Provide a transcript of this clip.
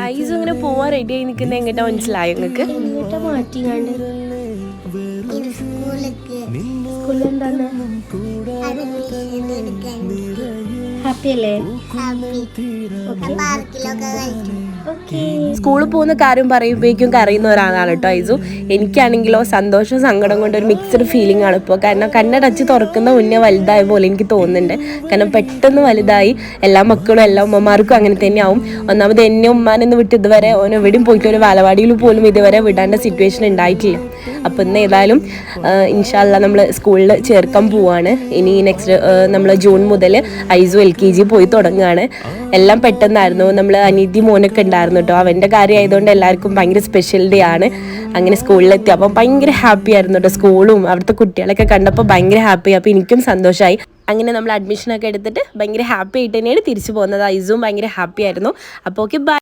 Ice ഇങ്ങനെ പോവാൻ ready ആയി നിൽക്കുന്ന എങ്ങോട്ടാ മനസ്സിലായോ നിങ്ങൾക്ക്? സ്കൂളിൽ എന്താണ് ഹാപ്പി അല്ലേ? സ്കൂളിൽ പോകുന്ന കാര്യം പറയുമ്പോഴേക്കും കരയുന്ന ഒരാളാണ് കേട്ടോ ഐസു. എനിക്കാണെങ്കിലോ സന്തോഷവും സങ്കടം കൊണ്ട് ഒരു മിക്സഡ് ഫീലിംഗ് ആണ് ഇപ്പോൾ. കാരണം കണ്ണടച്ച് തുറക്കുന്ന മുന്നേ വലുതായ പോലെ എനിക്ക് തോന്നുന്നുണ്ട്. കാരണം പെട്ടെന്ന് വലുതായി. എല്ലാ മക്കളും എല്ലാ ഉമ്മമാർക്കും അങ്ങനെ തന്നെയാവും. ഒന്നാമത് എന്നെ ഉമ്മാനെന്ന് വിട്ട് ഇതുവരെ ഓൻ എവിടെയും പോയിട്ട് ഒരു ബാലവാടിയിൽ പോലും ഇതുവരെ വിടാണ്ട സിറ്റുവേഷൻ ഉണ്ടായിട്ടില്ല. അപ്പോൾ ഇന്ന് ഏതായാലും ഇൻഷാ അല്ലാ നമ്മൾ സ്കൂളിൽ ചേർക്കാൻ പോവാണ്. ഇനി നെക്സ്റ്റ് നമ്മൾ ജൂൺ മുതൽ ഐസു LKG പോയി തുടങ്ങുകയാണ്. എല്ലാം പെട്ടെന്നായിരുന്നു. നമ്മൾ അനീതി മോനൊക്കെ ഉണ്ടായിരുന്നു കേട്ടോ. അവൻ്റെ കാര്യം ആയതുകൊണ്ട് എല്ലാവർക്കും ഭയങ്കര സ്പെഷ്യൽ ഡേ ആണ്. അങ്ങനെ സ്കൂളിലെത്തി. അപ്പം ഭയങ്കര ഹാപ്പി ആയിരുന്നു കേട്ടോ. സ്കൂളും അവിടുത്തെ കുട്ടികളൊക്കെ കണ്ടപ്പോൾ ഭയങ്കര ഹാപ്പി. അപ്പോൾ എനിക്കും സന്തോഷമായി. അങ്ങനെ നമ്മൾ അഡ്മിഷനൊക്കെ എടുത്തിട്ട് ഭയങ്കര ഹാപ്പി ആയിട്ട് തന്നെയാണ് തിരിച്ചു പോകുന്നത്. ഐസും ഭയങ്കര ഹാപ്പി ആയിരുന്നു. അപ്പോൾ ഓക്കെ ബൈ.